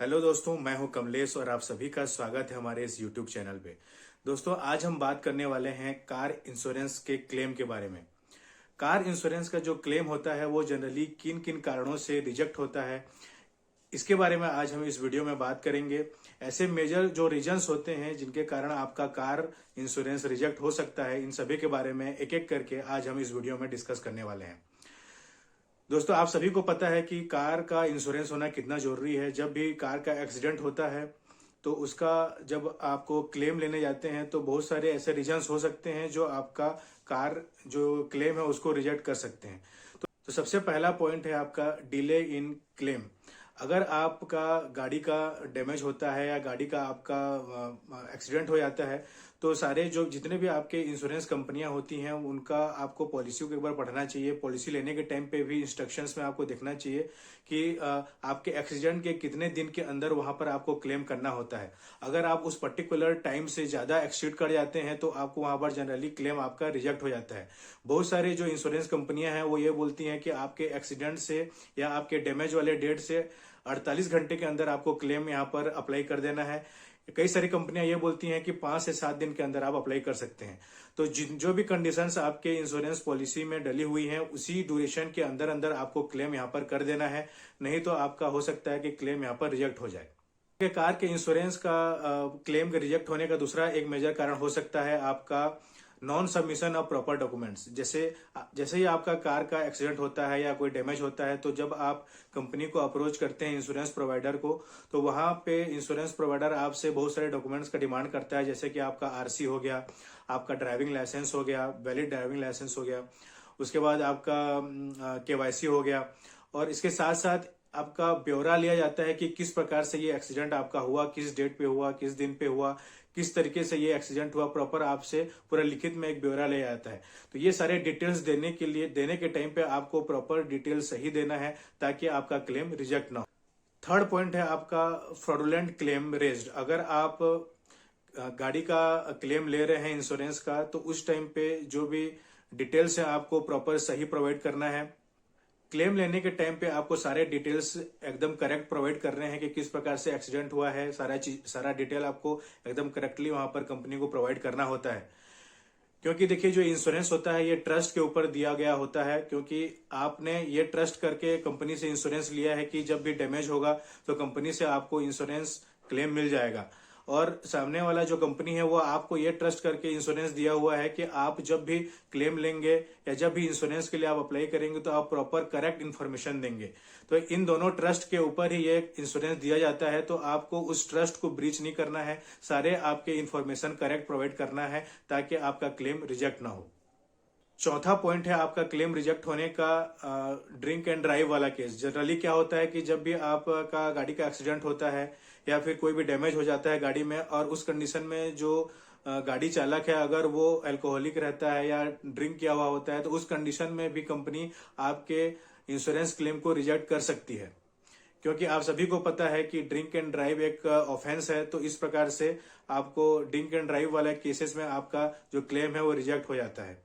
Hello दोस्तों, मैं हूं कमलेश और आप सभी का स्वागत है हमारे इस यूट्यूब चैनल पे। दोस्तों, आज हम बात करने वाले हैं कार इंश्योरेंस के क्लेम के बारे में। कार इंश्योरेंस का जो क्लेम होता है वो जनरली किन किन कारणों से रिजेक्ट होता है, इसके बारे में आज हम इस वीडियो में बात करेंगे। ऐसे मेजर जो रीजंस होते हैं जिनके कारण आपका कार इंश्योरेंस रिजेक्ट हो सकता है, इन सभी के बारे में एक एक करके आज हम इस वीडियो में डिस्कस करने वाले हैं। दोस्तों, आप सभी को पता है कि कार का इंश्योरेंस होना कितना जरूरी है। जब भी कार का एक्सीडेंट होता है तो उसका जब आपको क्लेम लेने जाते हैं तो बहुत सारे ऐसे रीजंस हो सकते हैं जो आपका कार जो क्लेम है उसको रिजेक्ट कर सकते हैं। तो सबसे पहला पॉइंट है आपका डिले इन क्लेम। अगर आपका गाड़ी का डैमेज होता है या गाड़ी का आपका एक्सीडेंट हो जाता है तो सारे जो जितने भी आपके इंश्योरेंस कंपनियां होती हैं उनका आपको पॉलिसी को एक बार पढ़ना चाहिए। पॉलिसी लेने के टाइम पे भी इंस्ट्रक्शंस में आपको देखना चाहिए कि आपके एक्सीडेंट के कितने दिन के अंदर वहां पर आपको क्लेम करना होता है। अगर आप उस पर्टिकुलर टाइम से ज्यादा एक्सीड कर जाते हैं तो आपको वहां पर जनरली क्लेम आपका रिजेक्ट हो जाता है। बहुत सारे जो इंश्योरेंस कंपनियां हैं वो ये बोलती हैं कि आपके एक्सीडेंट से या आपके डैमेज वाले डेट से 48 घंटे के अंदर आपको क्लेम यहाँ पर अप्लाई कर देना है। कई सारी कंपनियां ये बोलती हैं कि 5 से 7 दिन के अंदर आप अप्लाई कर सकते हैं। तो जो भी कंडीशंस आपके इंश्योरेंस पॉलिसी में डली हुई हैं उसी ड्यूरेशन के अंदर अंदर आपको क्लेम यहाँ पर कर देना है, नहीं तो आपका हो सकता है कि क्लेम यहाँ पर रिजेक्ट हो जाए। कार के इंश्योरेंस का क्लेम के रिजेक्ट होने का दूसरा एक मेजर कारण हो सकता है आपका non submission of proper documents. जैसे जैसे ही आपका कार का एक्सीडेंट होता है या कोई डैमेज होता है तो जब आप कंपनी को अप्रोच करते हैं इंश्योरेंस प्रोवाइडर को, तो वहां पे इंश्योरेंस प्रोवाइडर आपसे बहुत सारे डॉक्यूमेंट्स का डिमांड करता है, जैसे कि आपका आरसी हो गया, आपका ड्राइविंग लाइसेंस हो गया, वैलिड ड्राइविंग लाइसेंस हो गया, उसके बाद आपका केवाईसी हो गया, और इसके साथ साथ आपका ब्यौरा लिया जाता है कि किस प्रकार से ये एक्सीडेंट आपका हुआ, किस डेट पे हुआ, किस दिन पे हुआ, किस तरीके से ये एक्सीडेंट हुआ, प्रॉपर आपसे पूरा लिखित में एक ब्यौरा लिया जाता है। तो ये सारे डिटेल्स देने के टाइम पे आपको प्रॉपर डिटेल्स सही देना है ताकि आपका क्लेम रिजेक्ट ना हो। थर्ड पॉइंट है आपका फ्रॉडुलेंट क्लेम रेज्ड। अगर आप गाड़ी का क्लेम ले रहे हैं इंश्योरेंस का तो उस टाइम पे जो भी डिटेल्स है आपको प्रॉपर सही प्रोवाइड करना है। क्लेम लेने के टाइम पे आपको सारे डिटेल्स एकदम करेक्ट प्रोवाइड कर रहे हैं कि किस प्रकार से एक्सीडेंट हुआ है, सारा डिटेल आपको एकदम करेक्टली वहां पर कंपनी को प्रोवाइड करना होता है। क्योंकि देखिए, जो इंश्योरेंस होता है ये ट्रस्ट के ऊपर दिया गया होता है, क्योंकि आपने ये ट्रस्ट करके कंपनी से इंश्योरेंस लिया है कि जब भी डैमेज होगा तो कंपनी से आपको इंश्योरेंस क्लेम मिल जाएगा। और सामने वाला जो कंपनी है वो आपको ये ट्रस्ट करके इंश्योरेंस दिया हुआ है कि आप जब भी क्लेम लेंगे या जब भी इंश्योरेंस के लिए आप अप्लाई करेंगे तो आप प्रॉपर करेक्ट इन्फॉर्मेशन देंगे। तो इन दोनों ट्रस्ट के ऊपर ही ये इंश्योरेंस दिया जाता है, तो आपको उस ट्रस्ट को ब्रीच नहीं करना है, सारे आपके इन्फॉर्मेशन करेक्ट प्रोवाइड करना है ताकि आपका क्लेम रिजेक्ट ना हो। चौथा पॉइंट है आपका क्लेम रिजेक्ट होने का ड्रिंक एंड ड्राइव वाला केस। जनरली क्या होता है कि जब भी आपका गाड़ी का एक्सीडेंट होता है या फिर कोई भी डैमेज हो जाता है गाड़ी में और उस कंडीशन में जो गाड़ी चालक है अगर वो अल्कोहलिक रहता है या ड्रिंक किया हुआ होता है तो उस कंडीशन में भी कंपनी आपके इंश्योरेंस क्लेम को रिजेक्ट कर सकती है। क्योंकि आप सभी को पता है कि ड्रिंक एंड ड्राइव एक ऑफेंस है, तो इस प्रकार से आपको ड्रिंक एंड ड्राइव वाले केसेस में आपका जो क्लेम है वो रिजेक्ट हो जाता है।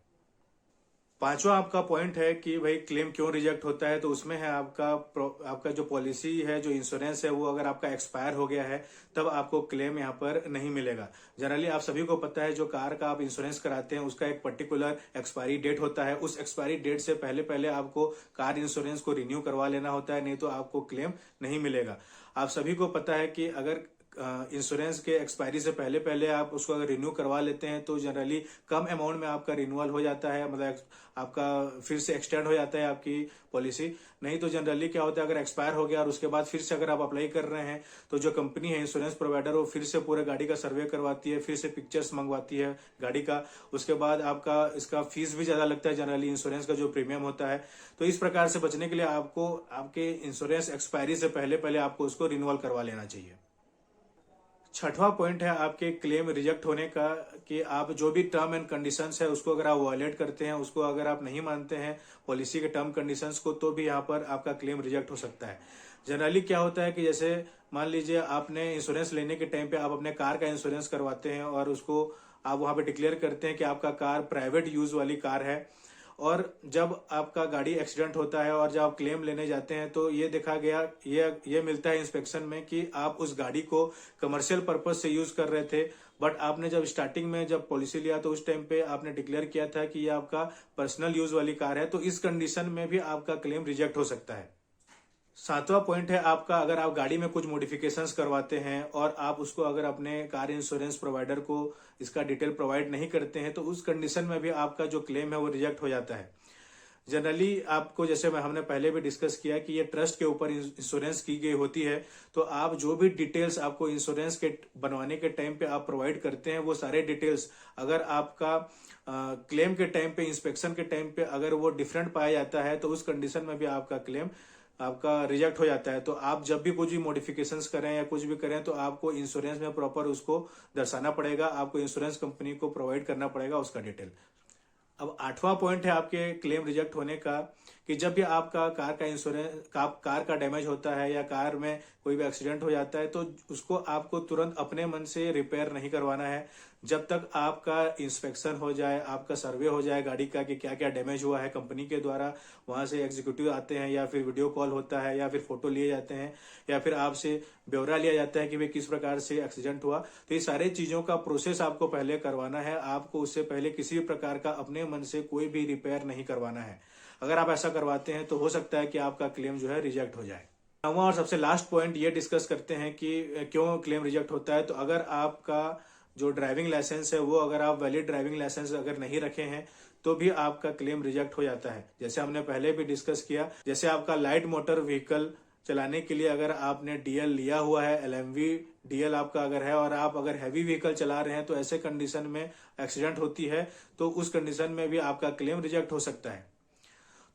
पांचवा आपका पॉइंट है कि भाई क्लेम क्यों रिजेक्ट होता है, तो उसमें है आपका जो पॉलिसी है, जो इंश्योरेंस है, वो अगर आपका एक्सपायर हो गया है तब आपको क्लेम यहाँ पर नहीं मिलेगा। जनरली आप सभी को पता है जो कार का आप इंश्योरेंस कराते हैं उसका एक पर्टिकुलर एक्सपायरी डेट होता है। उस एक्सपायरी डेट से पहले पहले आपको कार इंश्योरेंस को रिन्यू करवा लेना होता है, नहीं तो आपको क्लेम नहीं मिलेगा। आप सभी को पता है कि अगर इंश्योरेंस के एक्सपायरी से पहले पहले आप उसको अगर रिन्यू करवा लेते हैं तो जनरली कम अमाउंट में आपका रिन्यूअल हो जाता है, मतलब आपका फिर से एक्सटेंड हो जाता है आपकी पॉलिसी। नहीं तो जनरली क्या होता है, अगर एक्सपायर हो गया और उसके बाद फिर से अगर आप अप्लाई कर रहे हैं तो जो कंपनी है इंश्योरेंस प्रोवाइडर वो फिर से पूरे गाड़ी का सर्वे करवाती है, फिर से पिक्चर्स मंगवाती है गाड़ी का, उसके बाद आपका इसका फीस भी ज्यादा लगता है जनरली इंश्योरेंस का जो प्रीमियम होता है। तो इस प्रकार से बचने के लिए आपको आपके इंश्योरेंस एक्सपायरी से पहले पहले आपको उसको रिन्यूअल करवा लेना चाहिए। छठवां पॉइंट है आपके क्लेम रिजेक्ट होने का कि आप जो भी टर्म एंड कंडीशंस है उसको अगर आप वायलेट करते हैं, उसको अगर आप नहीं मानते हैं पॉलिसी के टर्म कंडीशंस को, तो भी यहाँ पर आपका क्लेम रिजेक्ट हो सकता है। जनरली क्या होता है कि जैसे मान लीजिए आपने इंश्योरेंस लेने के टाइम पे आप अपने कार का इंश्योरेंस करवाते हैं और उसको आप वहां पे डिक्लेयर करते हैं कि आपका कार प्राइवेट यूज वाली कार है और जब आपका गाड़ी एक्सीडेंट होता है और जब आप क्लेम लेने जाते हैं तो ये देखा गया, ये मिलता है इंस्पेक्शन में कि आप उस गाड़ी को कमर्शियल पर्पज से यूज कर रहे थे, बट आपने जब स्टार्टिंग में जब पॉलिसी लिया तो उस टाइम पे आपने डिक्लेयर किया था कि ये आपका पर्सनल यूज वाली कार है, तो इस कंडीशन में भी आपका क्लेम रिजेक्ट हो सकता है। 7वां पॉइंट है आपका, अगर आप गाड़ी में कुछ मॉडिफिकेशंस करवाते हैं और आप उसको अगर अपने कार इंश्योरेंस प्रोवाइडर को इसका डिटेल प्रोवाइड नहीं करते हैं तो उस कंडीशन में भी आपका जो क्लेम है वो रिजेक्ट हो जाता है। जनरली आपको, जैसे हमने पहले भी डिस्कस किया कि ये ट्रस्ट के ऊपर इंश्योरेंस की गई होती है, तो आप जो भी डिटेल्स आपको इंश्योरेंस के बनवाने के टाइम पे आप प्रोवाइड करते हैं वो सारे डिटेल्स अगर आपका क्लेम के टाइम पे, इंस्पेक्शन के टाइम पे अगर वो डिफरेंट पाया जाता है तो उस कंडीशन में भी आपका क्लेम आपका रिजेक्ट हो जाता है। तो आप जब भी कुछ भी मॉडिफिकेशंस करें या कुछ भी करें तो आपको इंश्योरेंस में प्रॉपर उसको दर्शाना पड़ेगा, आपको इंश्योरेंस कंपनी को प्रोवाइड करना पड़ेगा उसका डिटेल। अब 8वां पॉइंट है आपके क्लेम रिजेक्ट होने का कि जब भी आपका कार का इंश्योरेंस, कार का डैमेज होता है या कार में कोई भी एक्सीडेंट हो जाता है तो उसको आपको तुरंत अपने मन से रिपेयर नहीं करवाना है। जब तक आपका इंस्पेक्शन हो जाए, आपका सर्वे हो जाए गाड़ी का कि क्या क्या डैमेज हुआ है कंपनी के द्वारा, वहां से एग्जीक्यूटिव आते हैं या फिर वीडियो कॉल होता है या फिर फोटो लिए जाते हैं या फिर आपसे ब्यौरा लिया जाता है कि भाई किस प्रकार से एक्सीडेंट हुआ, तो ये सारे चीजों का प्रोसेस आपको पहले करवाना है। आपको उससे पहले किसी भी प्रकार का अपने मन से कोई भी रिपेयर नहीं करवाना है। अगर आप ऐसा करवाते हैं तो हो सकता है कि आपका क्लेम जो है रिजेक्ट हो जाए। 9वां और सबसे लास्ट पॉइंट ये डिस्कस करते हैं कि क्यों क्लेम रिजेक्ट होता है। तो अगर आपका जो ड्राइविंग लाइसेंस है वो, अगर आप वैलिड ड्राइविंग लाइसेंस अगर नहीं रखे हैं तो भी आपका क्लेम रिजेक्ट हो जाता है। जैसे हमने पहले भी डिस्कस किया, जैसे आपका लाइट मोटर व्हीकल चलाने के लिए अगर आपने डीएल लिया हुआ है, एलएमवी डीएल आपका अगर है और आप अगर हैवी व्हीकल चला रहे हैं तो ऐसे कंडीशन में एक्सीडेंट होती है तो उस कंडीशन में भी आपका क्लेम रिजेक्ट हो सकता है।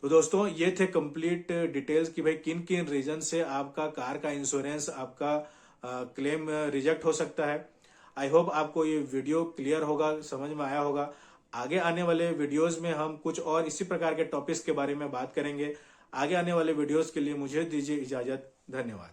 तो दोस्तों ये थे कंप्लीट डिटेल्स कि भाई किन किन रीजन से आपका कार का इंश्योरेंस, आपका क्लेम रिजेक्ट हो सकता है। आई होप आपको ये वीडियो क्लियर होगा, समझ में आया होगा। आगे आने वाले वीडियोस में हम कुछ और इसी प्रकार के टॉपिक्स के बारे में बात करेंगे। आगे आने वाले वीडियोस के लिए मुझे दीजिए इजाजत। धन्यवाद।